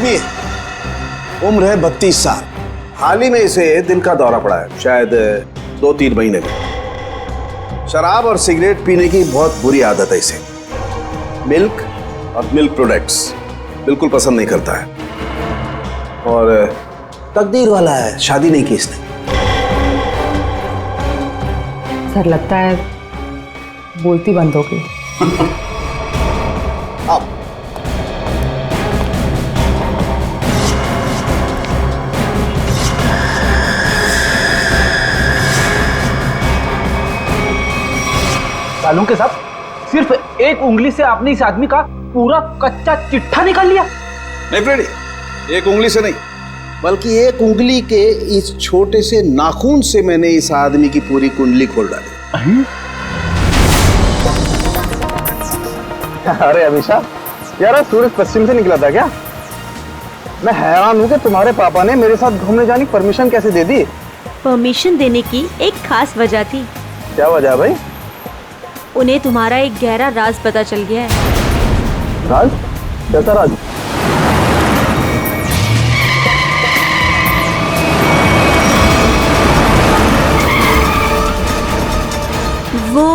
आदमी है, उम्र है 32 साल। हाल ही में इसे दिल का दौरा पड़ा है, शायद 2-3 महीने में। शराब और सिगरेट पीने की बहुत बुरी आदत है इसे। मिल्क और मिल्क प्रोडक्ट्स बिल्कुल पसंद नहीं करता है और तकदीर वाला है, शादी नहीं की इसने। सर लगता है बोलती बंद हो गई। अब सालूं के साथ सिर्फ एक उंगली से आपने इस आदमी का पूरा कच्चा चिट्ठा निकाल लिया। नहीं फ्रेडी, एक उंगली से नहीं, बल्कि एक उंगली के इस छोटे से नाखून से मैंने इस आदमी की पूरी कुंडली खोल डाली। अरे अभिषा, यार सूरज पश्चिम से निकला था क्या? मैं हैरान हूँ कि तुम्हारे पापा ने मेरे साथ घूमने जाने की परमिशन कैसे दे दी? परमिशन देने की एक खास वजह थी। क्या वजह है भाई? उन्हें तुम्हारा एक गहरा राज पता चल गया है। राज? कैसा राज? वो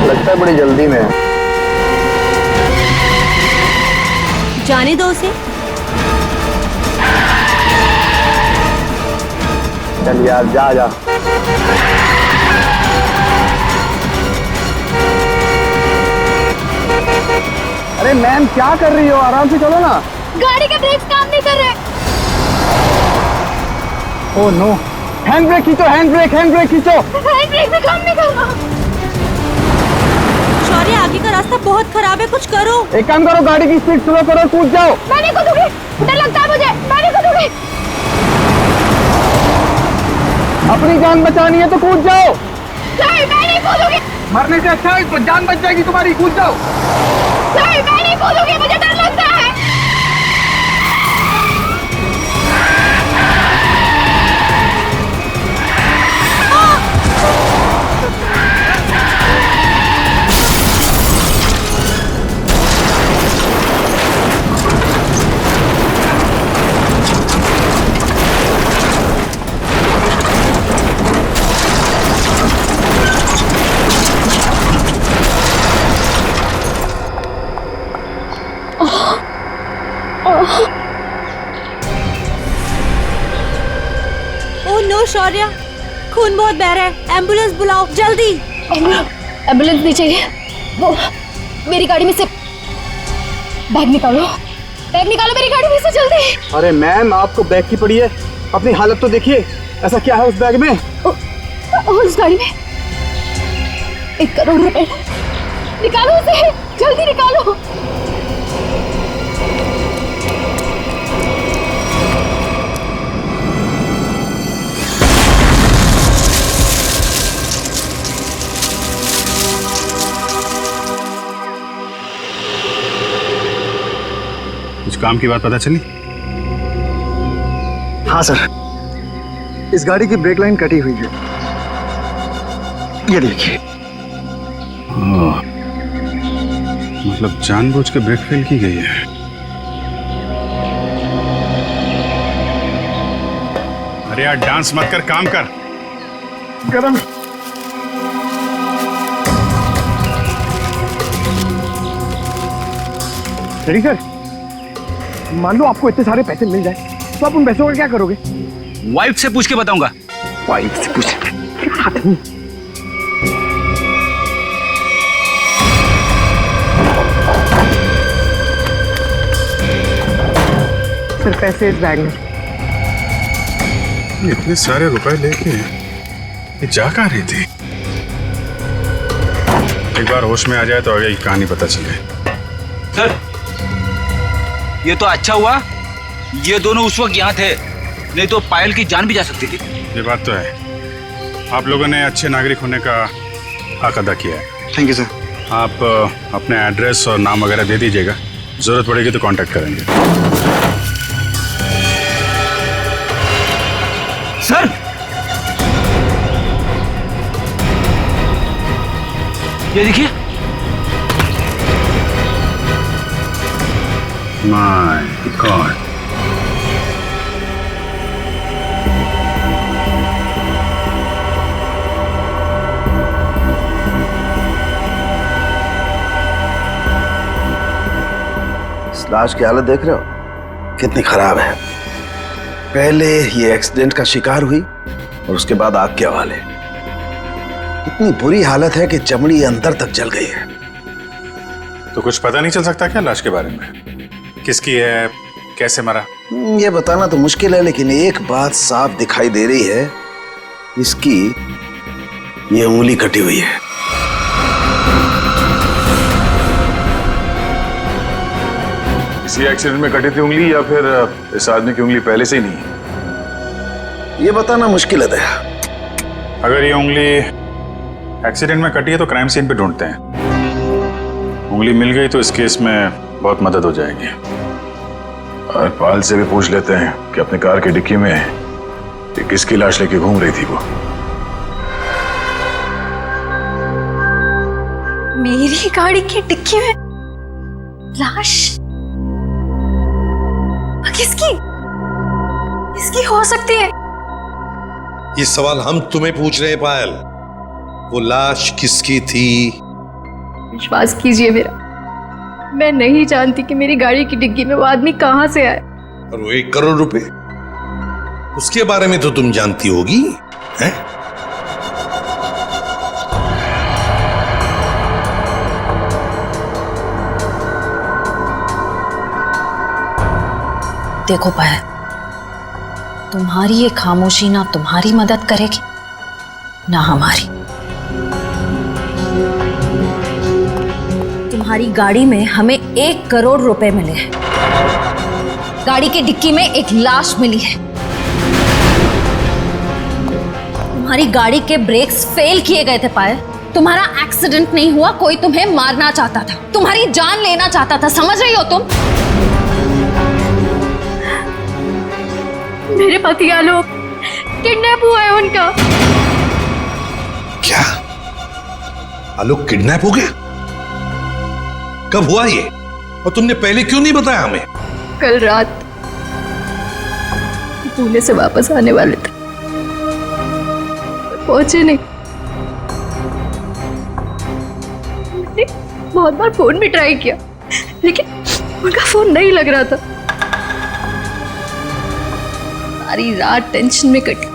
लगता है बड़ी जल्दी में है। जाने दो उसे। चल यार, जा जा। अरे मैम, क्या कर रही हो? आराम से चलो ना। गाड़ी के ब्रेक्स काम नहीं कर रहे। ओह नो, हैंड ब्रेक खींचो, हैंड ब्रेक खींचो। हैंड ब्रेक भी काम नहीं कर रहा। शौर्य, आगे का रास्ता बहुत खराब है, कुछ करो। एक काम करो, गाड़ी की स्पीड स्लो करो, कूद जाओ। मैं नहीं कूदूंगी, डर लगता है मुझे, मैं नहीं कूदूंगी। अपनी जान बचानी है तो कूद जाओ। सर, मैं नहीं कूदूंगी। मरने से अच्छा है जान बच जाएगी तुम्हारी, कूद जाओ। सर, मैं नहीं कूदूंगी, मुझे डर लगता है। ओह नो शौर्य, खून बहुत बह रहा है, एम्बुलेंस बुलाओ जल्दी। एम्बुलेंस नहीं चाहिए। वो मेरी गाड़ी में से बैग निकालो, बैग निकालो मेरी गाड़ी में से जल्दी। अरे मैम, आपको बैग की पड़ी है, अपनी हालत तो देखिए। ऐसा क्या है उस बैग में? उस गाड़ी में 1 करोड़ रुपए। निकालो उसे, जल्दी निकालो। कुछ काम की बात पता चली? हाँ सर, इस गाड़ी की ब्रेक लाइन कटी हुई है, ये देखिए। मतलब जानबूझ के ब्रेक फेल की गई है। अरे यार, डांस मत कर, काम कर। गरम। रेडी सर, मान लो आपको इतने सारे पैसे मिल जाए तो आप उन पैसों का क्या करोगे? वाइफ से पूछ के बताऊंगा। वाइफ से पूछ? सिर्फ पैसे इस बैग में। इतने सारे रुपए लेके ये जा कहाँ रही थी? एक बार होश में आ जाए तो आगे की कहानी पता चले। सर, ये तो अच्छा हुआ ये दोनों उस वक्त यहाँ थे, नहीं तो पायल की जान भी जा सकती थी। ये बात तो है, आप लोगों ने अच्छे नागरिक होने का हक अदा किया है। Thank you sir. आप अपने एड्रेस और नाम वगैरह दे दीजिएगा, जरूरत पड़ेगी तो कांटेक्ट करेंगे। सर, ये देखिए, माय गॉड। इस लाश की हालत देख रहे हो कितनी खराब है। पहले ये एक्सीडेंट का शिकार हुई और उसके बाद आग के हवाले। इतनी बुरी हालत है कि चमड़ी अंदर तक जल गई है। तो कुछ पता नहीं चल सकता क्या लाश के बारे में? किसकी है, कैसे मरा? ये बताना तो मुश्किल है, लेकिन एक बात साफ दिखाई दे रही है, इसकी ये उंगली कटी हुई है। किसी एक्सीडेंट में कटी थी उंगली या फिर इस आदमी की उंगली पहले से ही नहीं है? ये बताना मुश्किल है दया। अगर ये उंगली एक्सीडेंट में कटी है तो क्राइम सीन पे ढूंढते हैं। उंगली मिल गई तो इस केस में बहुत मदद हो जाएगी। और पाल से भी पूछ लेते हैं कि अपने कार की डिक्की में ये किसकी लाश लेके घूम रही थी वो। मेरी गाड़ी की डिक्की में लाश? किसकी? किसकी हो सकती है? ये सवाल हम तुम्हें पूछ रहे हैं पायल। वो लाश किसकी थी? विश्वास कीजिए मेरा, मैं नहीं जानती कि मेरी गाड़ी की डिग्गी में वो आदमी कहां से आए। और वो 1 करोड़ रुपए, उसके बारे में तो तुम जानती होगी, हैं? देखो पायल, तुम्हारी ये खामोशी ना तुम्हारी मदद करेगी ना हमारी। तुम्हारी गाड़ी में हमें 1 करोड़ रुपए मिले हैं, गाड़ी की डिक्की में एक लाश मिली है। तुम्हारी गाड़ी के ब्रेक्स फेल किए गए थे पायल। तुम्हारा एक्सीडेंट नहीं हुआ, कोई तुम्हें मारना चाहता था, तुम्हारी जान लेना चाहता था, समझ रही हो तुम? मेरे पति आलोक किडनैप हुआ है उनका। क्या? आलोक किडनैप हो गया? कब हुआ ये? और तुमने पहले क्यों नहीं बताया हमें? कल रात पुणे से वापस आने वाले थे, पहुंचे नहीं। मैंने बहुत बार फोन भी ट्राई किया, लेकिन उनका फोन नहीं लग रहा था। सारी रात टेंशन में कटी।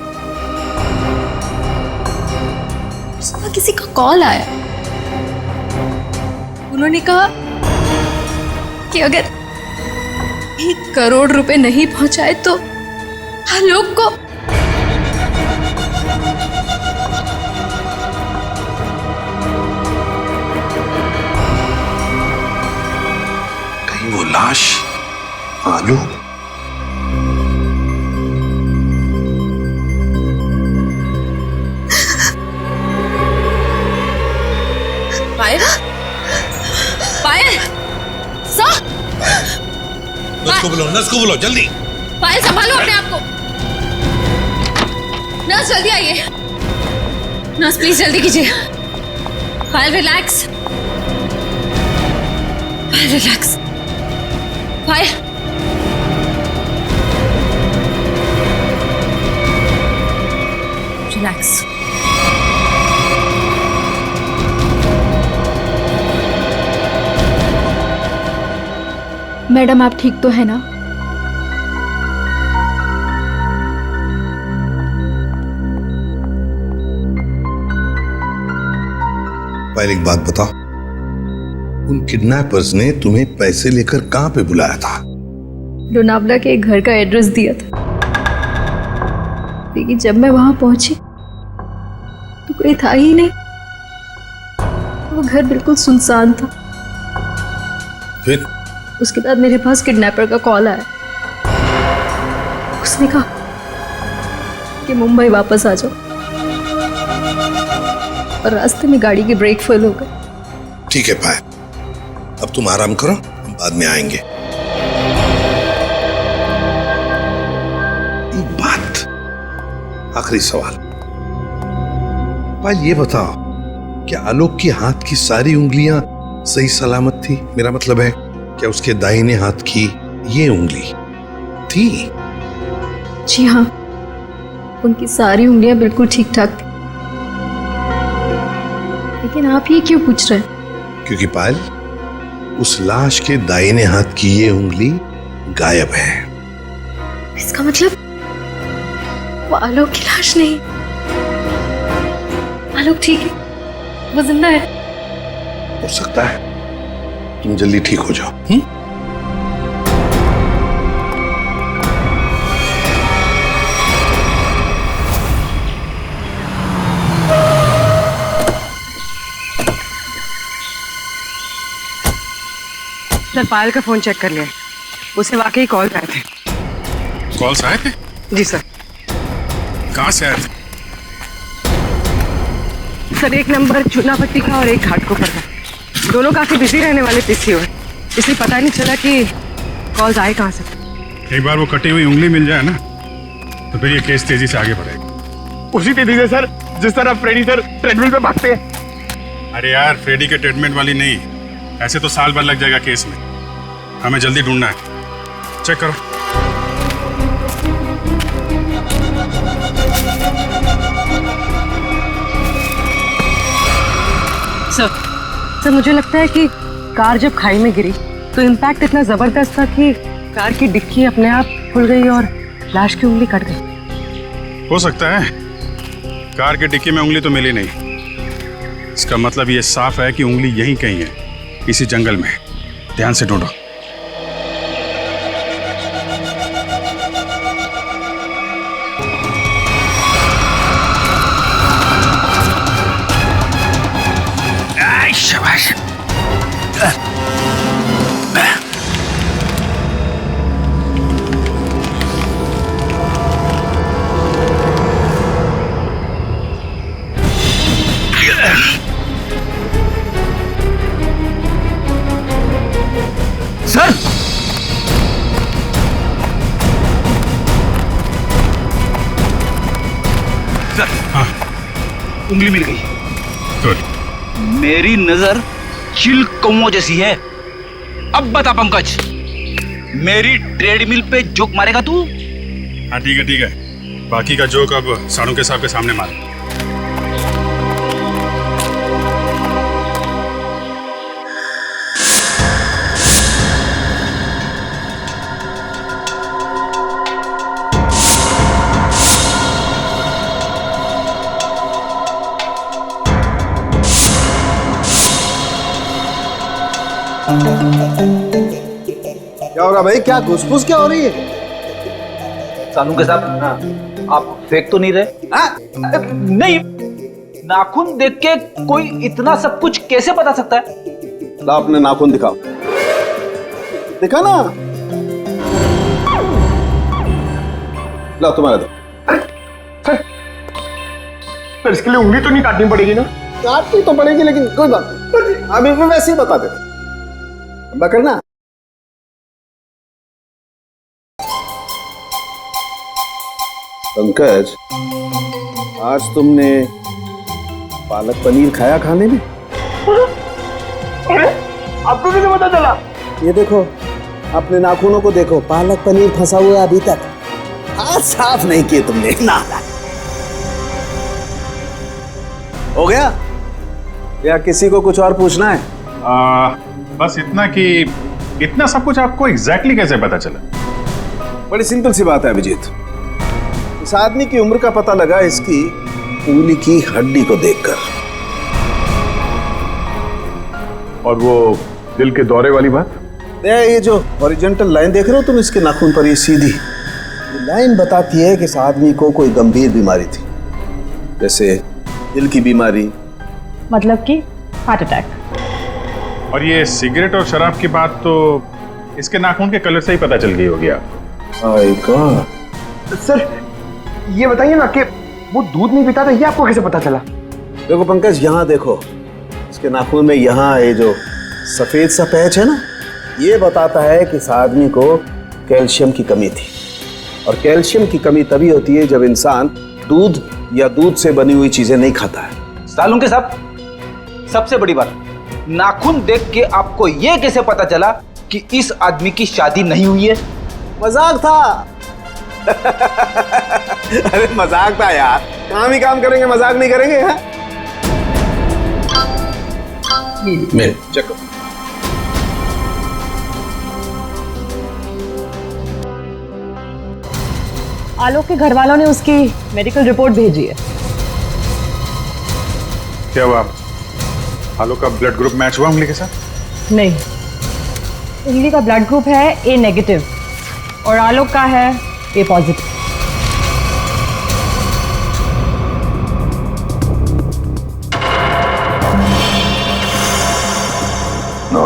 सुबह किसी का कॉल आया, उन्होंने कहा कि अगर 1 करोड़ रुपए नहीं पहुंचाए तो आलोक को कहीं वो लाश आलोक? पायल, पायल, सर, नर्स को बोलो जल्दी। पायल संभालो अपने आप को। नर्स जल्दी आइए। नर्स प्लीज जल्दी कीजिए। पायल रिलैक्स, पायल रिलैक्स, पायल। रिलैक्स। मैडम आप ठीक तो है ना? पहले एक बात बताओ, उन किडनैपर्स ने तुम्हें पैसे लेकर कहां पे बुलाया था? लोनावला के एक घर का एड्रेस दिया था, लेकिन जब मैं वहां पहुंची तो कोई था ही नहीं। वो घर बिल्कुल सुनसान था। फिर? उसके बाद मेरे पास किडनैपर का कॉल आया। उसने कहा कि मुंबई वापस आ जाओ, और रास्ते में गाड़ी की ब्रेक फेल हो गई। ठीक है पायल, अब तुम आराम करो, हम बाद में आएंगे। एक बात, आखिरी सवाल। पायल ये बताओ, क्या आलोक की हाथ की सारी उंगलियां सही सलामत थी? मेरा मतलब है क्या उसके दाहिने हाथ की ये उंगली थी? जी हाँ, उनकी सारी उंगलियां बिल्कुल ठीक ठाक थी। लेकिन आप ये क्यों पूछ रहे हैं? क्योंकि पायल, उस लाश के दाहिने हाथ की ये उंगली गायब है। इसका मतलब वो आलोक की लाश नहीं। आलोक ठीक है, वो जिंदा है। हो सकता है तुम जल्दी ठीक हो जाओ। सर, पायल का फोन चेक कर लिया, उसे वाकई कॉल आए थे। कॉल्स आए थे? जी सर। कहाँ से आए थे? सर, एक नंबर चुनापट्टी का और एक घाटकोपर का। दोनों काफी बिजी रहने वाले पीसीओ है, इसलिए पता नहीं चला कि कॉल्स आए कहाँ से। एक बार वो कटी हुई उंगली मिल जाए ना, तो फिर ये केस तेजी से आगे बढ़ेगा। उसी तेजी से सर जिस तरह फ्रेडी सर ट्रेडमिल पे भागते हैं। अरे यार, फ्रेडी के ट्रीटमेंट वाली नहीं, ऐसे तो साल भर लग जाएगा केस में। हमें जल्दी ढूंढना है। चेक करो। सर, मुझे लगता है कि कार जब खाई में गिरी तो इम्पैक्ट इतना जबरदस्त था कि कार की डिक्की अपने आप खुल गई और लाश की उंगली कट गई। हो सकता है। कार के डिक्की में उंगली तो मिली नहीं। इसका मतलब ये साफ है कि उंगली यहीं कहीं है, इसी जंगल में। ध्यान से ढूंढो। शाबाश। सर, सर, हाँ, उंगली मिल गई। गुड। मेरी नजर चिल कौओं जैसी है। अब बता पंकज, मेरी ट्रेडमिल पे जोक मारेगा तू? हाँ ठीक है ठीक है, बाकी का जोक अब साड़ू के साहब के सामने मार। क्या हो रहा भाई? क्या घुसपुस क्या हो रही है? सानू के साथ आप फेंक तो नहीं रहे? नहीं, नाखून देख के कोई इतना सब कुछ कैसे बता सकता है? ला अपने नाखून दिखाओ। दिखा ना। ला तुम्हारा दो। सर इसके लिए उंगली तो नहीं काटनी पड़ेगी ना? काटनी तो पड़ेगी, लेकिन कोई बात नहीं, अभी भी वैसे ही बता देते। करना। पंकज, आज तुमने पालक पनीर खाया खाने में? अरे आपको कैसे पता चला? ये देखो, अपने नाखूनों को देखो, पालक पनीर फंसा हुआ है अभी तक। हाथ साफ नहीं किए तुमने ना। हो गया या किसी को कुछ और पूछना है? बस इतना कि इतना सब कुछ आपको एग्जैक्टली कैसे पता चला? बड़ी सिंपल सी बात है अभिजीत। इस आदमी की उम्र का पता लगा इसकी उंगली की हड्डी को देखकर। और वो दिल के दौरे वाली बात? ये जो हॉरिजॉन्टल लाइन देख रहे हो तुम इसके नाखून पर, ये सीधी ये लाइन बताती है कि इस आदमी को कोई गंभीर बीमारी थी, जैसे दिल की बीमारी। मतलब कि हार्ट अटैक। और ये सिगरेट और शराब की बात तो इसके नाखून के कलर से ही पता चल गई होगी आप। My God. सर ये बताइए ना कि वो दूध नहीं पीता था, ये आपको कैसे पता चला? देखो पंकज, यहाँ देखो, इसके नाखून में यहाँ ये जो सफेद सा पैच है ना, ये बताता है कि इस आदमी को कैल्शियम की कमी थी। और कैल्शियम की कमी तभी होती है जब इंसान दूध या दूध से बनी हुई चीजें नहीं खाता है। सालू के साथ सबसे बड़ी बात, नाखून देख के आपको यह कैसे पता चला कि इस आदमी की शादी नहीं हुई है? मजाक था। अरे मजाक था यार, काम ही काम करेंगे, मजाक नहीं करेंगे। हाँ? मैं चेक करो। आलोक के घर वालों ने उसकी मेडिकल रिपोर्ट भेजी है। क्या हुआ? आलोक का ब्लड ग्रुप मैच हुआ उंगली के साथ? नहीं, उंगली का ब्लड ग्रुप है ए नेगेटिव और आलोक का है ए पॉजिटिव। नो,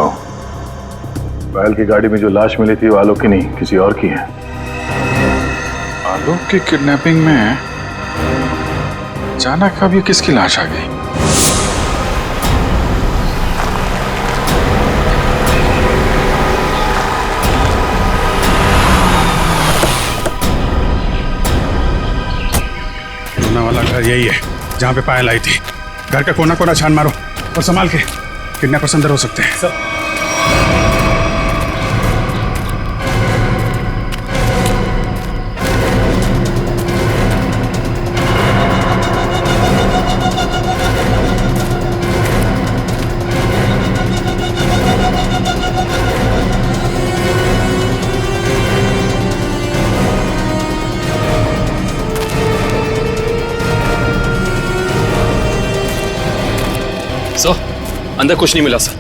पायल की गाड़ी में जो लाश मिली थी वो आलोक की नहीं, किसी और की है। आलोक की किडनैपिंग में अचानक अब ये किसकी लाश आ गई? रोना वाला घर यही है जहां पे पायल आई थी। घर का कोना कोना छान मारो और संभाल के, किडनैपर्स अंदर हो सकते हैं। सर, अंदर कुछ नहीं मिला सर।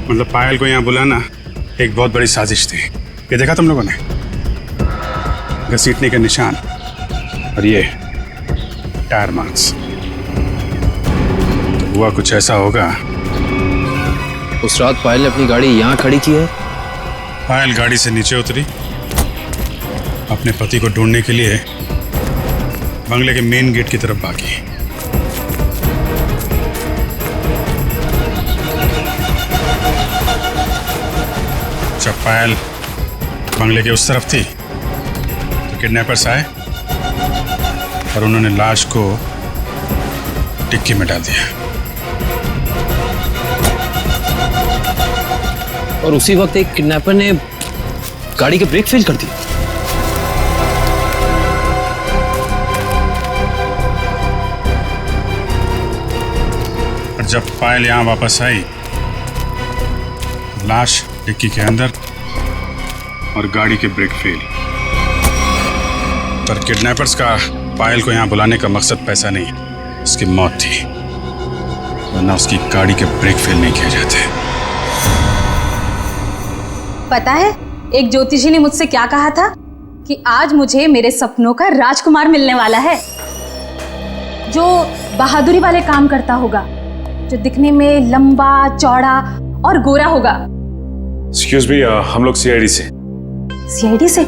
मतलब पायल को यहाँ बुलाना एक बहुत बड़ी साजिश थी। ये देखा तुम लोगों ने? घसीटने के निशान और ये टायर मार्क्स। तो हुआ कुछ ऐसा होगा। उस रात पायल ने अपनी गाड़ी यहाँ खड़ी की है। पायल गाड़ी से नीचे उतरी, अपने पति को ढूंढने के लिए बंगले के मेन गेट की तरफ भागी। जब पायल बंगले के उस तरफ थी तो किडनैपर्स आए और उन्होंने लाश को टिक्की में डाल दिया। और उसी वक्त एक किडनैपर ने गाड़ी के ब्रेक फेल कर दिए। और जब पायल यहाँ वापस आई, लाश डिक्की के अंदर और गाड़ी के ब्रेक फेल। पर किडनैपर्स का पायल को यहाँ बुलाने का मकसद पैसा नहीं, उसकी मौत थी, वरना उसकी गाड़ी के ब्रेक फेल नहीं किए जाते। पता है एक ज्योतिषी ने मुझसे क्या कहा था कि आज मुझे मेरे सपनों का राजकुमार मिलने वाला है, जो बहादुरी वाले काम करता होगा, जो दिखने में लंबा चौड़ा और गोरा होगा। एक्सक्यूज मी, हम लोग सीआईडी से। सीआईडी से?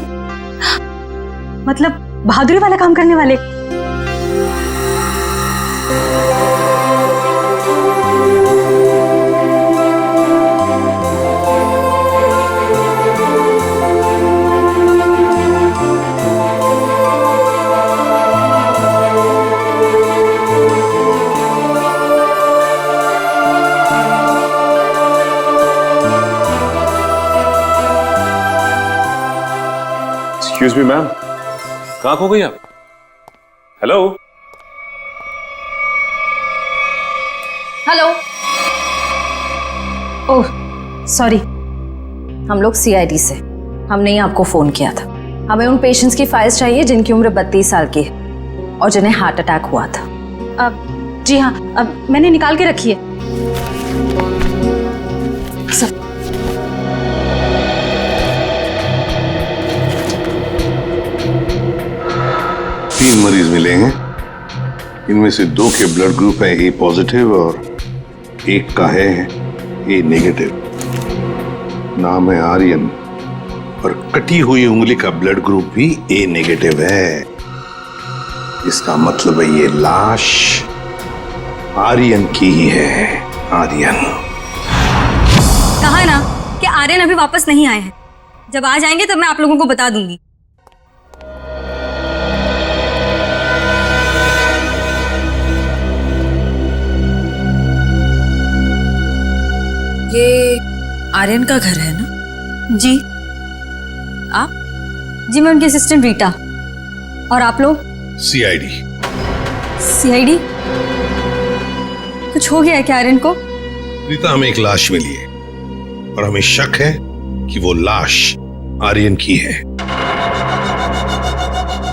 मतलब बहादुरी वाला काम करने वाले? एक्सक्यूज मी मैम, कहाँ खो गई आप? Hello hello. ओह सॉरी, हम लोग सीआईडी से, हमने ही आपको फोन किया था। हमें उन पेशेंट्स की फाइल्स चाहिए जिनकी उम्र 32 साल की है और जिन्हें हार्ट अटैक हुआ था। अब जी हाँ, अब मैंने निकाल के रखी है। सर 3 मरीज मिलेंगे, इनमें से 2 के ब्लड ग्रुप है ए पॉजिटिव और एक का है ए नेगेटिव। नाम है आर्यन और कटी हुई उंगली का ब्लड ग्रुप भी ए नेगेटिव है। इसका मतलब है ये लाश आर्यन की ही है। आर्यन कहा ना कि आर्यन अभी वापस नहीं आए हैं। जब आ जाएंगे तब मैं आप लोगों को बता दूंगी। ये आर्यन का घर है ना? जी। आप? जी मैं उनकी असिस्टेंट रीटा। और आप लोग? सीआईडी। सीआईडी? कुछ हो गया है क्या आर्यन को? रीता, हमें एक लाश मिली है और हमें शक है कि वो लाश आर्यन की है।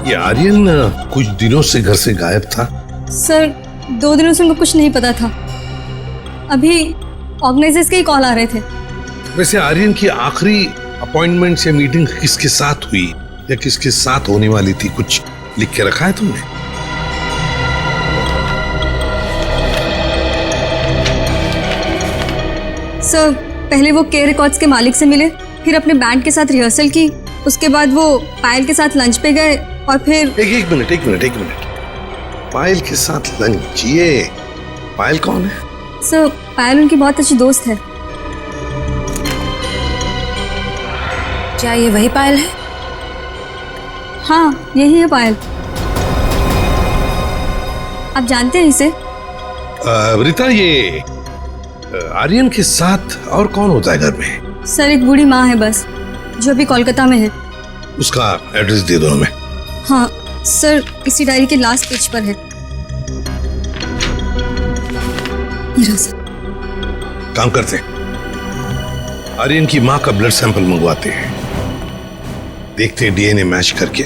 ये आर्यन कुछ दिनों से घर से गायब था। सर 2 दिनों से उनको कुछ नहीं पता था। अभी ऑर्गेनाइजर्स के ही कॉल आ रहे थे। वैसे आर्यन की आखिरी अपॉइंटमेंट या मीटिंग किसके साथ हुई या किसके साथ होने वाली थी, कुछ लिख के रखा है तुमने? सर पहले वो के रिकॉर्ड्स के मालिक से मिले, फिर अपने बैंड के साथ रिहर्सल की, उसके बाद वो पायल के साथ लंच पे गए और फिर एक मिनट। पायल के साथ लंच? ये पायल कौन है? सर पायल उनकी बहुत अच्छी दोस्त है। क्या ये वही पायल है? हाँ यही है पायल। आप जानते हैं इसे? रीता, ये आर्यन के साथ और कौन होता है घर में? सर एक बूढ़ी माँ है बस, जो अभी कोलकाता में है। उसका एड्रेस दे दो हमें। हाँ सर, इसी डायरी के लास्ट पेज पर है। ये रहा सर। काम करते हैं, आर्यन की माँ का ब्लड सैंपल मंगवाते हैं, देखते हैं डीएनए मैच करके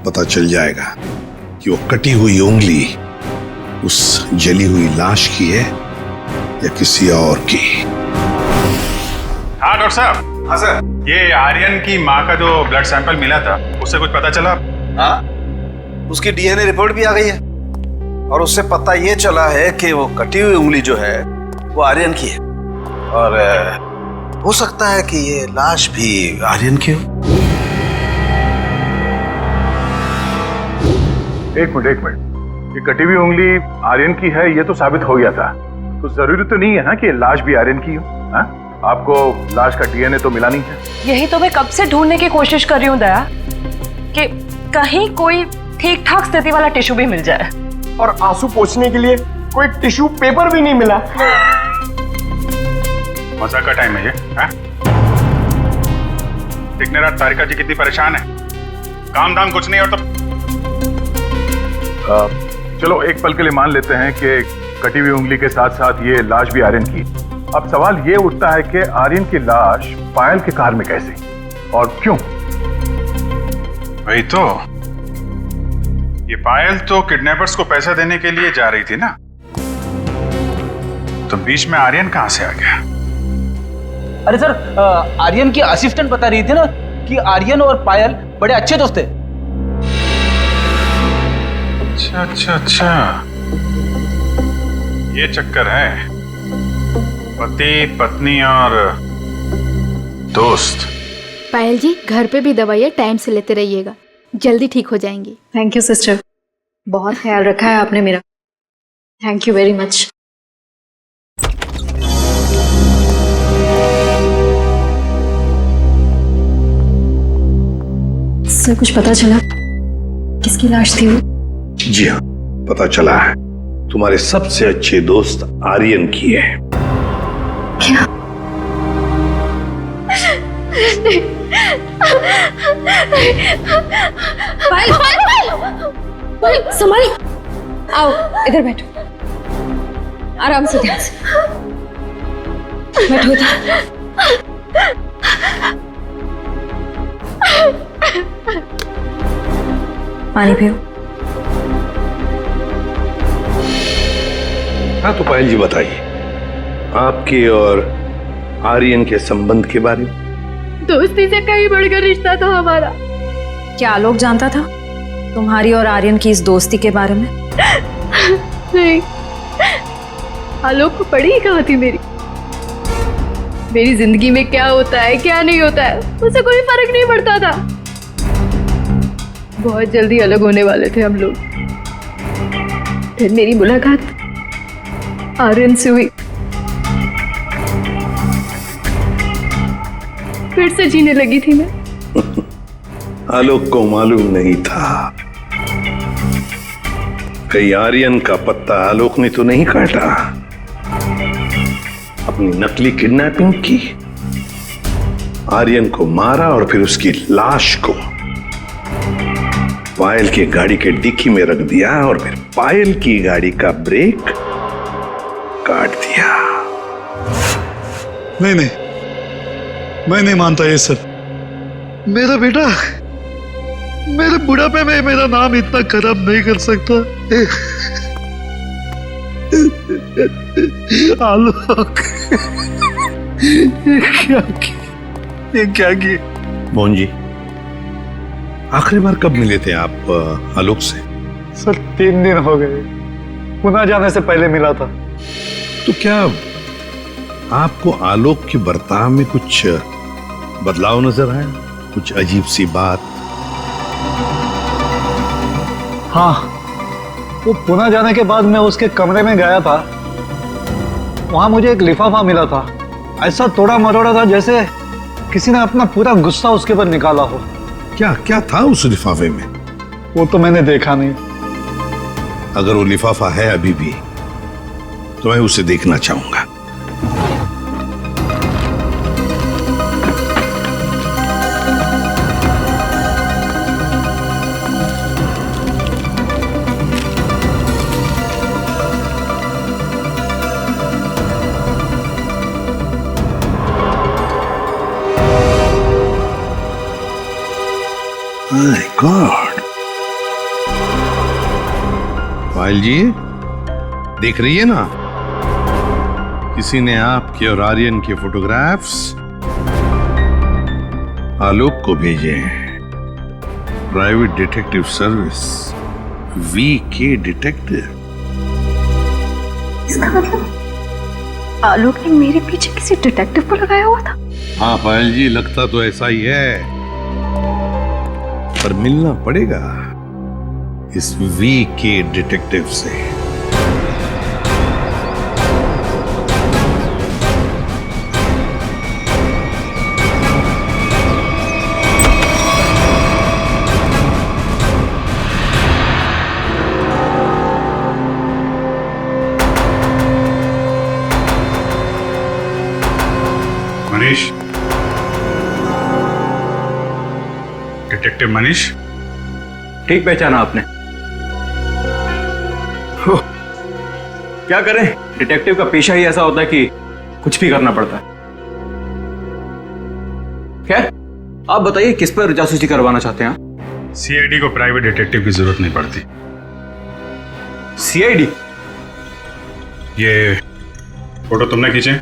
पता चल जाएगा कि वो कटी हुई उंगली उस जली हुई लाश की है या किसी और की। हाँ डॉक्टर साहब। हाँ सर। ये आर्यन की माँ का जो ब्लड सैंपल मिला था, उससे कुछ पता चला? हाँ, उसकी डीएनए रिपोर्ट भी आ गई है और उससे पता ये चला है कि वो कटी हुई उंगली जो है वो आर्यन की है और हो सकता है कि ये लाश भी आर्यन की हो। एक मिनट, ये कटी हुई उंगली आर्यन की है ये तो साबित हो गया था, तो जरूरी तो नहीं है ना कि लाश भी आर्यन की हो। हाँ? आपको लाश का डीएनए तो मिला नहीं है। यही तो मैं कब से ढूंढने की कोशिश कर रही हूँ दया, कि कहीं कोई ठीक ठाक स्थिति वाला टिश्यू भी मिल जाए। और आंसू पोंछने के लिए कोई टिश्यू पेपर भी नहीं मिला। मजाक का टाइम है ये? दिखने रात तारिका जी कितनी परेशान है, काम दाम कुछ नहीं और तो चलो एक पल के लिए मान लेते हैं कि कटी हुई उंगली के साथ साथ ये लाश भी आर्यन की। अब सवाल ये उठता है कि आर्यन की लाश पायल के कार में कैसे और क्यों? वही तो, ये पायल तो किडनैपर्स को पैसा देने के लिए जा रही थी ना, तो बीच में आर्यन कहां से आ गया? अरे सर, आर्यन की असिस्टेंट बता रही थी ना कि आर्यन और पायल बड़े अच्छे दोस्त थे। अच्छा, ये चक्कर है, पति पत्नी और दोस्त। पायल जी, घर पे भी दवाइयाँ टाइम से लेते रहिएगा, जल्दी ठीक हो जाएंगी। थैंक यू सिस्टर, बहुत ख्याल रखा है आपने मेरा। Thank you very much. Sir कुछ पता चला किसकी लाश थी वो? जी हाँ, पता चला है, तुम्हारे सबसे अच्छे दोस्त आर्यन की है। क्या? पायल, संभालो। आओ इधर बैठो, आराम से, ध्यान से बैठो इधर। पानी पियो। हाँ तो पायल जी बताइए, आपके और आर्यन के संबंध के बारे में। दोस्ती से कहीं बढ़कर रिश्ता था हमारा। क्या आलोक जानता था तुम्हारी और आर्यन की इस दोस्ती के बारे में? नहीं, आलोक को पड़ी ही कहाँ थी मेरी जिंदगी में क्या होता है क्या नहीं होता है उसे कोई फर्क नहीं पड़ता था। बहुत जल्दी अलग होने वाले थे हम लोग। फिर मेरी मुलाकात आर्यन से हुई, फिर से जीने लगी थी मैं। आलोक को मालूम नहीं था कहीं आर्यन का पत्ता आलोक ने तो नहीं काटा, अपनी नकली किडनैपिंग की। आर्यन को मारा और फिर उसकी लाश को पायल की गाड़ी के डिक्की में रख दिया और फिर पायल की गाड़ी का ब्रेक काट दिया। नहीं नहीं, मैं नहीं मानता ये सर। मेरा बेटा मेरे बुढ़ापे में मेरा नाम इतना खराब नहीं कर सकता। आलोक, ये क्या किए? मोहन जी, आखिरी बार कब मिले थे आप आलोक से? सर 3 दिन हो गए, पुणे जाने से पहले मिला था। तो क्या आपको आलोक के बर्ताव में कुछ बदलाव नजर आया? कुछ अजीब सी बात? हाँ, वो पुणे जाने के बाद मैं उसके कमरे में गया था। वहां मुझे एक लिफाफा मिला था, ऐसा तोड़ा मरोड़ा था जैसे किसी ने अपना पूरा गुस्सा उसके ऊपर निकाला हो। क्या क्या था उस लिफाफे में? वो तो मैंने देखा नहीं। अगर वो लिफाफा है अभी भी तो मैं उसे देखना चाहूंगा। My God! पायल जी, देख रही है ना, किसी ने आपके और आर्यन के फोटोग्राफ्स आलोक को भेजे हैं। Private detective service, VK detective. इसका मतलब आलोक ने मेरे पीछे किसी डिटेक्टिव को लगाया हुआ था? हाँ पायल जी, लगता तो ऐसा ही है, पर मिलना पड़ेगा इस VK डिटेक्टिव से। मनीष, डिटेक्टिव मनीष। ठीक पहचाना आपने। क्या करें, डिटेक्टिव का पेशा ही ऐसा होता है कि कुछ भी करना पड़ता है। खैर, आप बताइए किस पर जासूसी करवाना चाहते हैं? CID को प्राइवेट डिटेक्टिव की जरूरत नहीं पड़ती। CID? ये फोटो तुमने खींचे?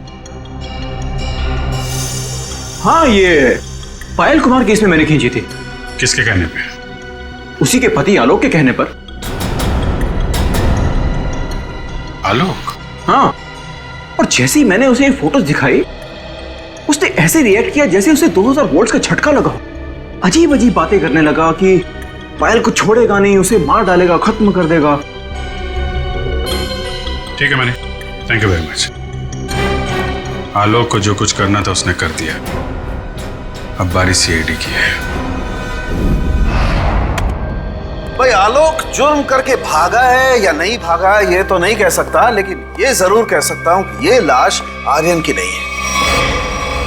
हाँ, ये पायल कुमार केस में मैंने खींची थी। किसके कहने पे? उसी के पति आलोक के कहने पर। आलोक? हाँ, और जैसे ही मैंने उसे ये फोटोज दिखाई, उसने ऐसे रिएक्ट किया जैसे उसे 2000 वोल्ट्स का झटका लगा। अजीब अजीब बातें करने लगा कि पायल को छोड़ेगा नहीं, उसे मार डालेगा, खत्म कर देगा। ठीक है Manish, thank you very much. Alok को जो कुछ करना था उसने कर दिया, अब बारी CID की है। भाई आलोक जुर्म करके भागा है या नहीं भागा ये तो नहीं कह सकता, लेकिन ये जरूर कह सकता हूं कि ये लाश आर्यन की नहीं है।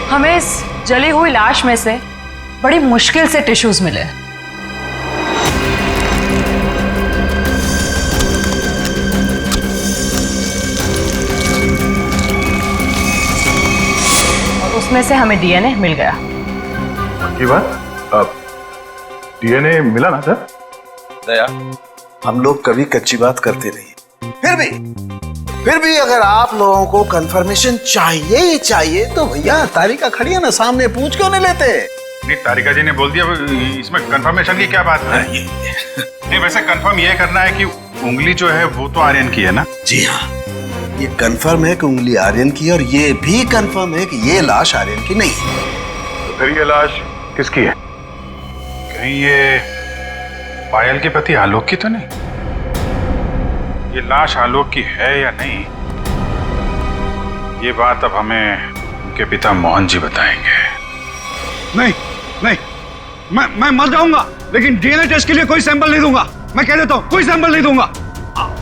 हमें इस जली हुई लाश में से बड़ी मुश्किल से टिश्यूज मिले। और उसमें से हमें DNA मिल गया। की बात? अब DNA मिला ना सर? दया, हम लोग कभी कच्ची बात करते नहीं। फिर भी अगर आप लोगों को कंफर्मेशन चाहिए ही चाहिए तो भैया तारिका खड़ी है ना सामने, पूछ क्यों नहीं लेते? नहीं, तारिका जी ने बोल दिया, इसमें कंफर्मेशन की क्या बात है? नहीं, वैसे कंफर्म ये करना है कि उंगली जो है वो तो आर्यन की है ना? जी हाँ, ये कंफर्म है कि उंगली आर्यन की है और ये भी कंफर्म है कि ये लाश आर्यन की नहीं है। तो फिर ये लाश किसकी है? कहीं ये पायल के पति आलोक की तो नहीं? ये लाश आलोक की है या नहीं, ये बात अब हमें उनके पिता मोहन जी बताएंगे। नहीं नहीं, मैं मर जाऊंगा लेकिन DNA टेस्ट के लिए कोई सैंपल नहीं दूंगा। मैं कह देता हूं, कोई सैंपल नहीं दूंगा।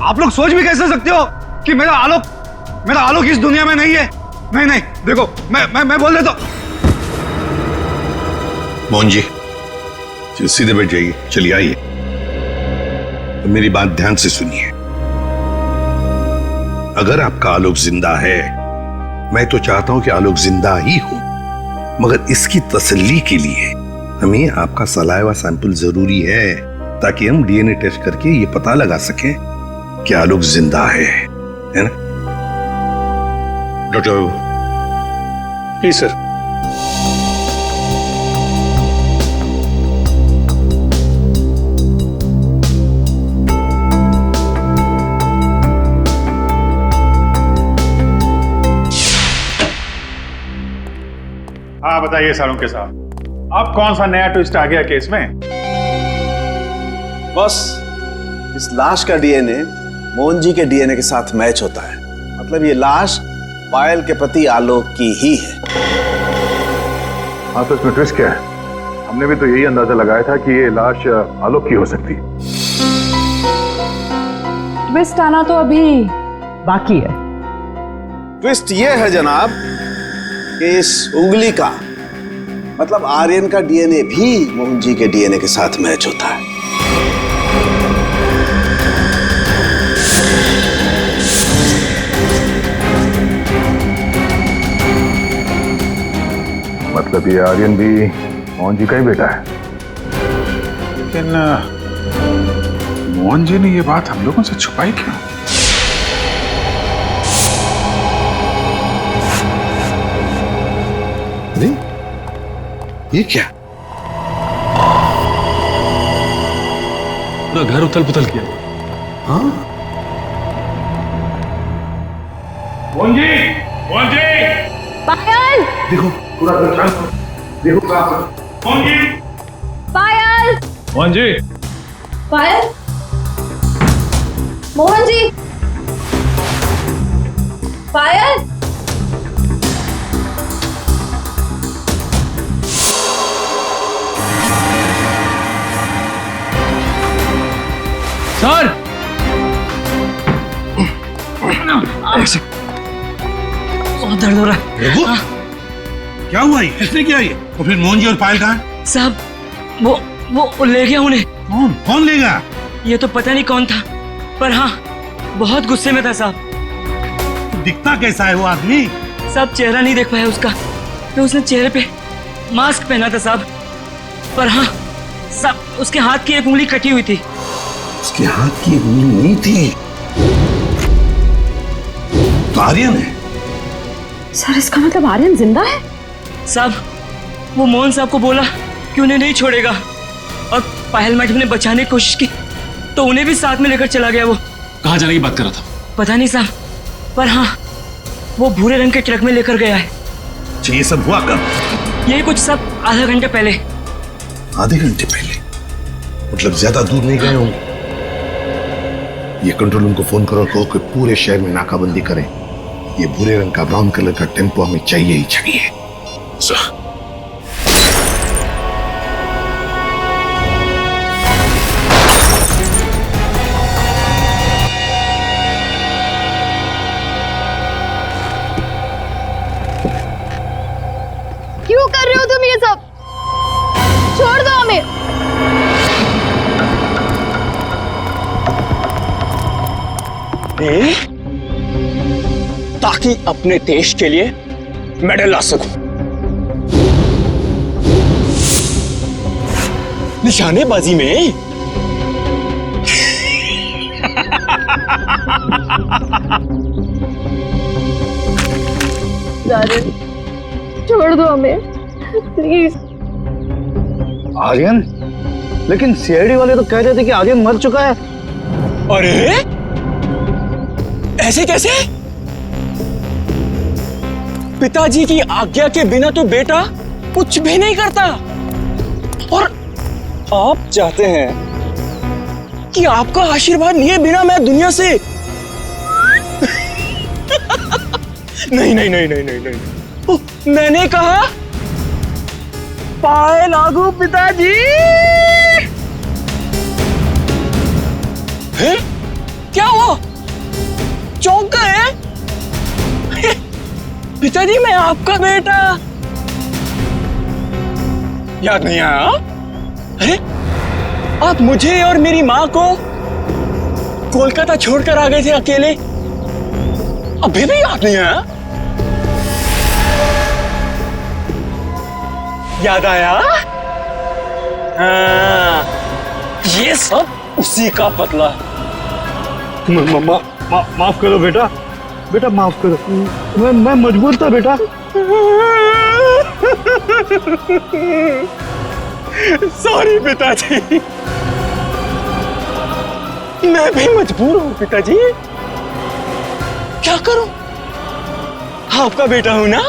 आप लोग सोच भी कैसे सकते हो कि मेरा आलोक इस दुनिया में नहीं है? नहीं नहीं, देखो मैं बोल देता हूं। मोहन जी सीधे बैठ जाइए, चलिए आइए। तो मेरी बात ध्यान से सुनिए। अगर आपका आलोक जिंदा है, मैं तो चाहता हूं कि आलोक जिंदा ही हो, मगर इसकी तसल्ली के लिए हमें आपका सलाइवा सैंपल जरूरी है, ताकि हम डीएनए टेस्ट करके ये पता लगा सकें कि आलोक जिंदा है ना? Doctor please sir. हाँ बताइए सालुंके साहब, अब कौन सा नया ट्विस्ट आ गया केस में? बस इस लाश का डीएनए मोहन जी के डीएनए के साथ मैच होता है। मतलब ये लाश पायल के पति आलोक की ही है। हाँ तो इसमें ट्विस्ट क्या है? हमने भी तो यही अंदाजा लगाया था कि ये लाश आलोक की हो सकती है। ट्विस्ट आना तो अभी बाकी है। ट्विस्ट ये है जनाब कि इस उंगली का मतलब आर्यन का डीएनए भी मोहन जी के डीएनए के साथ मैच होता है। मतलब ये आर्यन भी मोहन जी का ही बेटा है। लेकिन मोहन जी ने ये बात हम लोगों से छुपाई क्यों? नहीं, ये क्या? पूरा घर उथल पुथल किया। हाँ? मोहन जी, मोहन जी, पायल, देखो पूरा घर शांत हो। देखो कहाँ? मोहन जी, पायल, मोहन जी, पायल, मोहन जी, पायल। सर बहुत दर्द हो रहा है। रघु, क्या हुआ? ये किसने किया ये? और फिर मोहन जी और पायल कहाँ? साहब वो ले गया उन्हें। कौन ले गया? ये तो पता नहीं कौन था, पर हाँ बहुत गुस्से में था साहब। दिखता कैसा है वो आदमी? साहब चेहरा नहीं देख पाया उसका, तो उसने चेहरे पे मास्क पहना था साहब। पर हाँ साहब उसके हाथ की एक उंगली कटी हुई थी। उसके हाथ की उंगली नहीं थी तो आर्यन है। सर इसका मतलब आर्यन जिंदा है? साहब वो मोहन साहब को बोला कि उन्हें नहीं छोड़ेगा, और पायल मैडम ने बचाने की कोशिश की तो उन्हें भी साथ में लेकर चला गया। वो कहाँ जाने की बात कर रहा था? पता नहीं साहब, पर हाँ वो भूरे रंग के ट्रक में लेकर गया है। ये सब हुआ कब? यही कुछ सब आधा घंटे पहले। आधे घंटे पहले? मतलब ज्यादा दूर नहीं गए होंगे। ये कंट्रोल रूम को फोन करो, कहो कि पूरे शहर में नाकाबंदी करें। ये भूरे रंग का ब्राउन कलर का टेम्पो हमें चाहिए ही चाहिए। क्यों कर रहे हो तुम ये सब? छोड़ दो हमें। ताकि अपने देश के लिए मेडल ला सकूं। निशानेबाजी में छोड़ दो हमें प्लीज। आर्यन? लेकिन सीआईडी वाले तो कह रहे थे कि आर्यन मर चुका है। अरे ऐसे कैसे? पिताजी की आज्ञा के बिना तो बेटा कुछ भी नहीं करता, और आप चाहते हैं कि आपका आशीर्वाद लिए बिना मैं दुनिया से नहीं नहीं नहीं नहीं नहीं नहीं, मैंने कहा पाए लागू पिताजी। हैं? क्या हुआ? चौंक गए? पिताजी मैं आपका बेटा। याद नहीं आया? अरे आप मुझे और मेरी माँ को कोलकाता छोड़कर आ गए थे अकेले, अभी भी याद नहीं आया? याद आया? हाँ, ये सब उसी का बदला है। माफ करो बेटा, बेटा माफ करो, मैं मजबूर था बेटा। सॉरी पिताजी, मैं भी मजबूर हूँ पिताजी, क्या करूं? आपका बेटा हूं ना,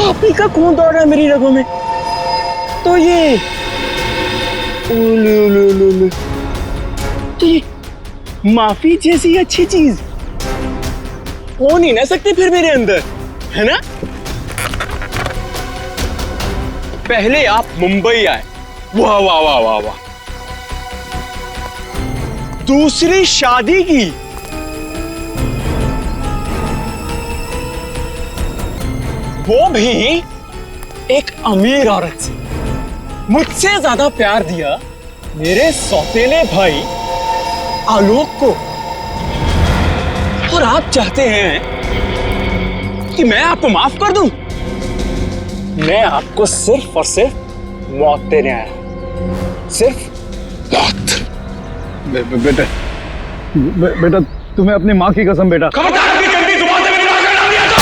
आप ही का खून दौड़ रहा है मेरी रगों में, तो ये तो ये माफी जैसी अच्छी चीज हो नहीं ना सकती फिर मेरे अंदर, है ना? पहले आप मुंबई आए, वाह वाह वाह वाह वाह, दूसरी शादी की, वो भी एक अमीर औरत से। मुझसे ज्यादा प्यार दिया मेरे सौतेले भाई आलोक को, और आप चाहते हैं कि मैं आपको माफ कर दूं? मैं आपको सिर्फ और सिर्फ मौत देने आया, सिर्फ मौत। बेटा बेटा, तुम्हें अपनी माँ की कसम बेटा। खबरदार अपनी गंदी जुबान से मेरी मां का नाम लिया तो।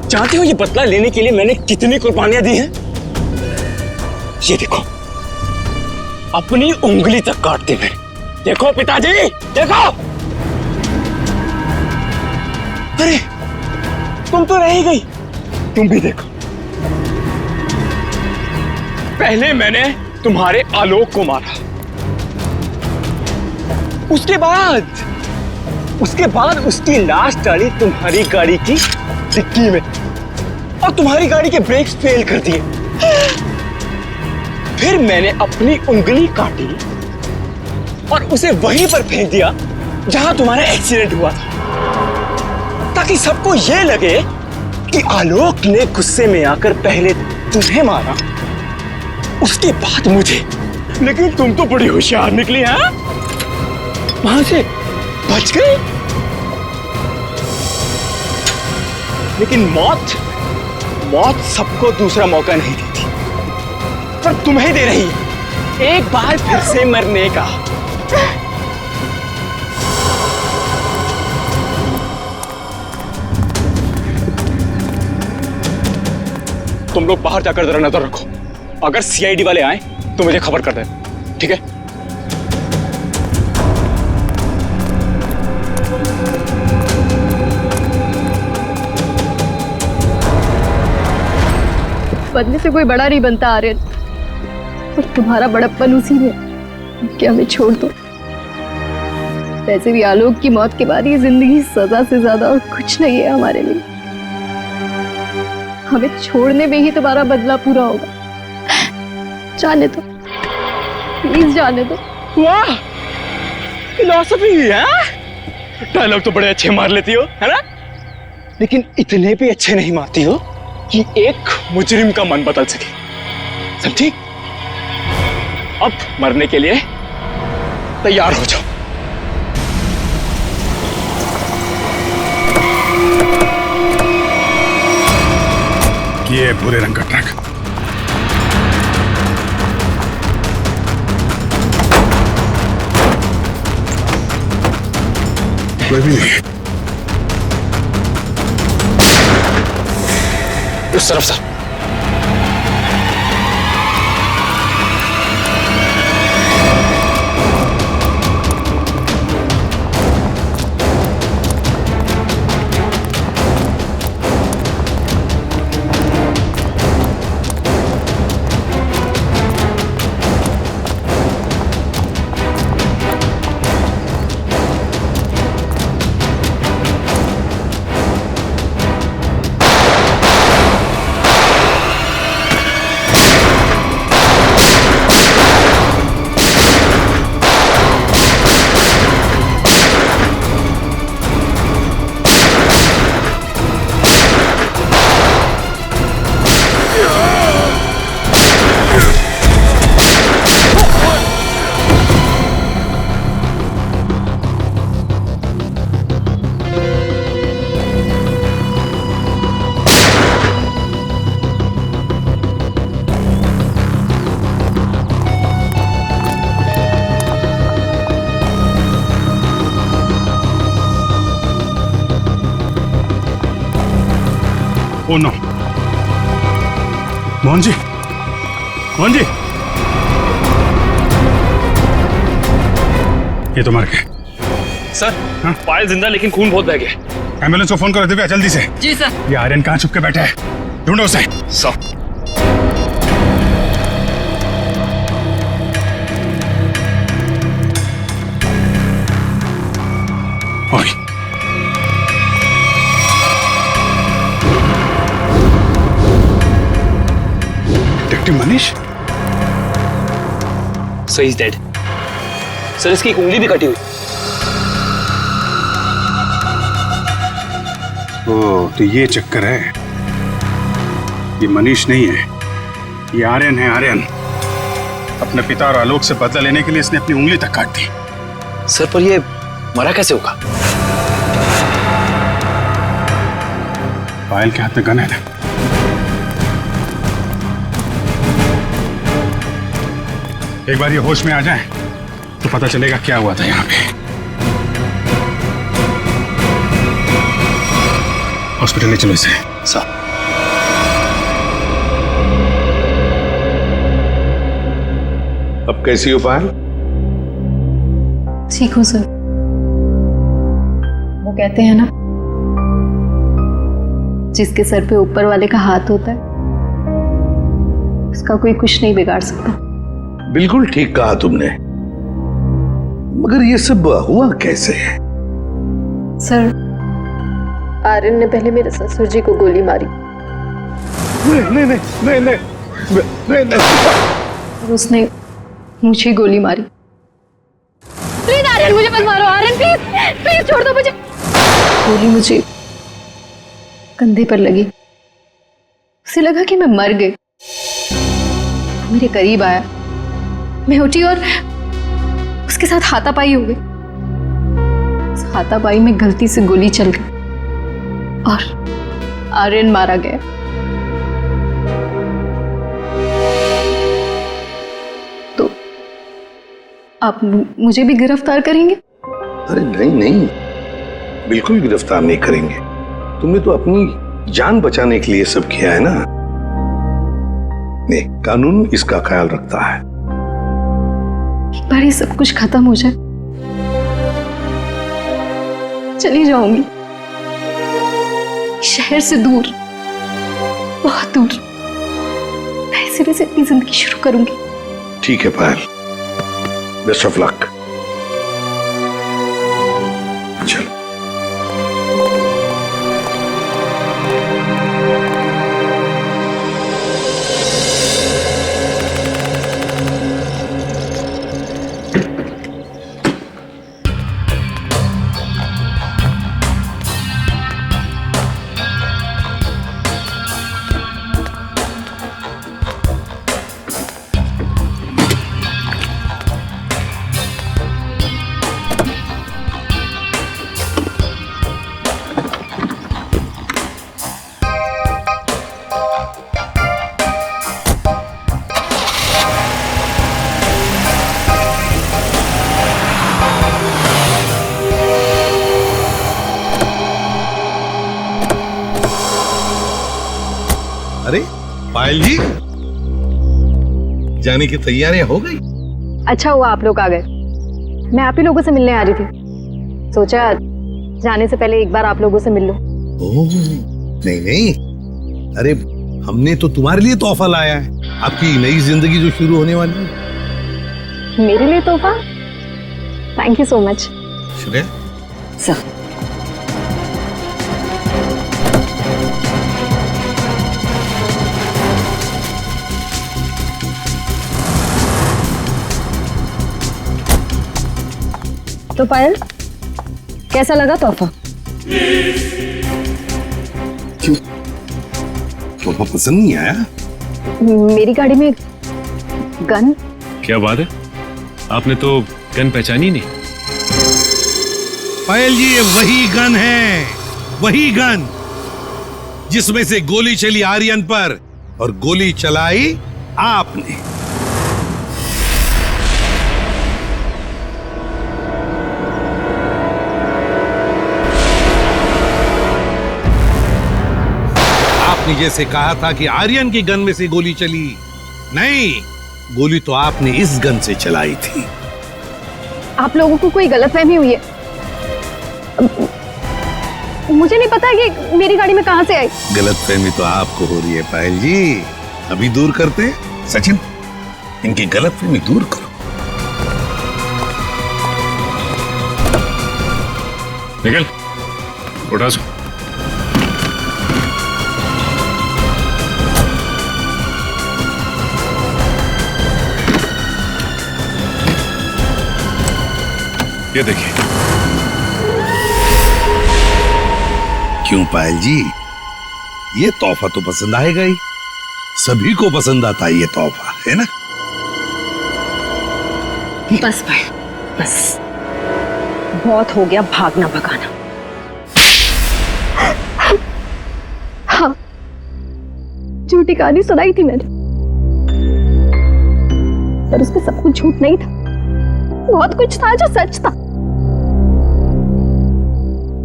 जानते हो ये बदला लेने के लिए मैंने कितनी कुर्बानियां दी हैं? ये देखो, अपनी उंगली तक काट दी मैंने। देखो पिताजी, देखो। अरे तुम तो रह ही गई, तुम भी देखो। पहले मैंने तुम्हारे आलोक को मारा, उसके बाद उसकी लाश डाली तुम्हारी गाड़ी की डिक्की में, और तुम्हारी गाड़ी के ब्रेक्स फेल कर दिए। फिर मैंने अपनी उंगली काटी और उसे वहीं पर फेंक दिया जहां तुम्हारा एक्सीडेंट हुआ था, ताकि सबको यह लगे कि आलोक ने गुस्से में आकर पहले तुम्हें मारा, उसके बाद मुझे। लेकिन तुम तो बड़ी होशियार निकली, हैं? वहां से बच गई। लेकिन मौत सबको दूसरा मौका नहीं देती, पर तुम्हें दे रही है एक बार फिर से मरने का। तुम लोग बाहर जाकर जरा नजर रखो, अगर सीआईडी वाले आए तो मुझे खबर कर देना, ठीक है? बदले से कोई बड़ा नहीं बनता आर्यन, और तुम्हारा बड़प्पन उसी में कि हमें छोड़ दो। वैसे भी आलोक की मौत के बाद ये जिंदगी सजा से ज्यादा और कुछ नहीं है हमारे लिए। हमें छोड़ने में ही तुम्हारा बदला पूरा होगा। जाने दो, प्लीज जाने दो। वाह, फिलॉसफी है। डायलॉग तो बड़े अच्छे मार लेती हो, है ना? लेकिन इतने भी अच्छे नहीं मारती हो कि एक मुजरिम का मन बदल सके, समझी? अब मरने के लिए तैयार हो जाओ। ये भूरे रंग का ट्रक। कोई भी नहीं। उस तरफ से। ओ नो, मोहन जी, मोहन जी, ये तो मर गए। सर, पायल जिंदा लेकिन खून बहुत बह गया। एम्बुलेंस को फोन करो दिव्या, जल्दी से। जी सर। ये आर्यन कहाँ छुप के बैठा है, ढूंढो उसे। सर। ओए, detective Manish. So is dead. Sir, इसकी एक उंगली भी कटी हुई। ओ, तो ये चक्कर है। ये मनीष नहीं है, ये आर्यन है। आर्यन अपने पिता और आलोक से बदला लेने के लिए इसने अपनी उंगली तक काट दी। सर, पर ये मरा कैसे होगा? पायल के हाथ में गन है ना। एक बार ये होश में आ जाए तो पता चलेगा क्या हुआ था यहाँ पे। हॉस्पिटल ले चलो इसे। सर। अब कैसी हो पायल? ठीक हूँ सर। वो कहते हैं ना, जिसके सर पे ऊपर वाले का हाथ होता है उसका कोई कुछ नहीं बिगाड़ सकता। बिल्कुल ठीक कहा तुमने, मगर ये सब हुआ कैसे? सर, आर्यन ने पहले मेरे ससुर जी को गोली मारी। नहीं नहीं नहीं नहीं नहीं नहीं नहीं। और उसने मुझे गोली मारी। प्लीज आर्यन, मुझे मत मारो। आर्यन प्लीज प्लीज छोड़ दो मुझे। गोली मुझे कंधे पर लगी। उसे लगा कि मैं मर गई। मेरे करीब आया, मैं उठी और उसके साथ हाथापाई हो गई। उस हाथापाई में गलती से गोली चल गई और आर्यन मारा गया। तो आप मुझे भी गिरफ्तार करेंगे? अरे नहीं नहीं, बिल्कुल गिरफ्तार नहीं करेंगे। तुमने तो अपनी जान बचाने के लिए सब किया है ना। नहीं, कानून इसका ख्याल रखता है। एक बार ये सब कुछ खत्म हो जाए, चली जाऊंगी शहर से दूर, बहुत दूर। नए सिरे से अपनी जिंदगी शुरू करूंगी। ठीक है पायल, बेस्ट ऑफ लक। चलो। अरे पायल जी, जाने की तैयारियां हो गई? अच्छा हुआ आप लोग आ गए। मैं आप ही लोगों से मिलने आ रही थी। सोचा जाने से पहले एक बार आप लोगों से मिल लूं। ओह, नहीं नहीं, अरे हमने तो तुम्हारे लिए तोहफा लाया है। आपकी नई जिंदगी जो शुरू होने वाली है। मेरे लिए तोहफा? Thank you so much. Shreya sir, तो पायल, कैसा लगा तोहफा? क्यों, तोहफा पसंद नहीं आया? मेरी गाड़ी में गन। क्या बात है, आपने तो गन पहचानी नहीं। पायल जी, ये वही गन है, वही गन जिसमें से गोली चली आर्यन पर और गोली चलाई आपने। आपने जैसे कहा था कि आर्यन की गन में से गोली चली, नहीं, गोली तो आपने इस गन से चलाई थी। आप लोगों को कोई गलतफहमी हुई है। मुझे नहीं पता कि मेरी गाड़ी में कहां से आई। गलतफहमी तो आपको हो रही है पायल जी, अभी दूर करते हैं। सचिन, इनकी गलतफहमी दूर करो। निकल, उठा सो। ये देखिए। क्यों पायल जी, ये तोहफा तो पसंद आएगा ही, सभी को पसंद आता है ये तोहफा, है ना? बस भाई, बस बहुत हो गया भागना भगाना। हाँ, झूठी कहानी सुनाई थी मैंने, पर उसमें सब कुछ झूठ नहीं था, बहुत कुछ था जो सच था।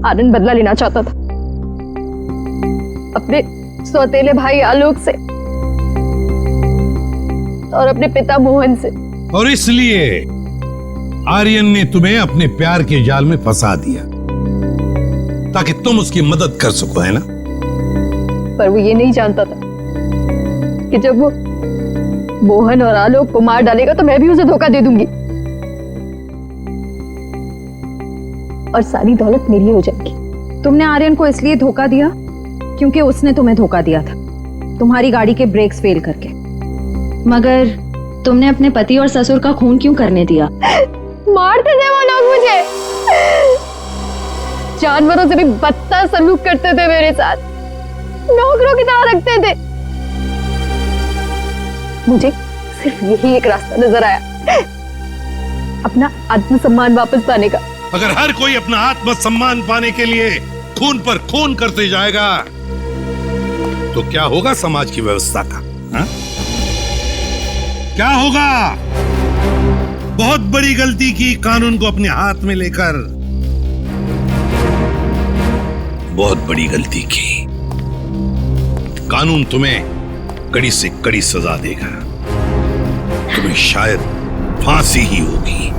आनंद बदला लेना चाहता था अपने सौतेले भाई आलोक से और अपने पिता मोहन से, और इसलिए आर्यन ने तुम्हें अपने प्यार के जाल में फंसा दिया ताकि तुम उसकी मदद कर सको, है ना? पर वो ये नहीं जानता था कि जब वो मोहन और आलोक को मार डालेगा तो मैं भी उसे धोखा दे दूंगी और सारी दौलत मेरी हो जाएगी। तुमने आर्यन को इसलिए धोखा दिया क्योंकि उसने तुम्हें धोखा दिया था, तुम्हारी गाड़ी के ब्रेक्स फेल करके। मगर तुमने अपने पति और ससुर का खून क्यों करने दिया? मारते थे वो लोग मुझे, जानवरों से भी बदतर सलूक करते थे मेरे साथ, नौकरों की तरह रखते थे। मुझे सिर्फ यही एक रास्ता नजर आया, अपना आत्मसम्मान वापस पाने का। अगर हर कोई अपना आत्मसम्मान पाने के लिए खून पर खून करते जाएगा तो क्या होगा समाज की व्यवस्था का? हा? क्या होगा? बहुत बड़ी गलती की कानून को अपने हाथ में लेकर, बहुत बड़ी गलती की। कानून तुम्हें कड़ी से कड़ी सजा देगा, तुम्हें शायद फांसी ही होगी।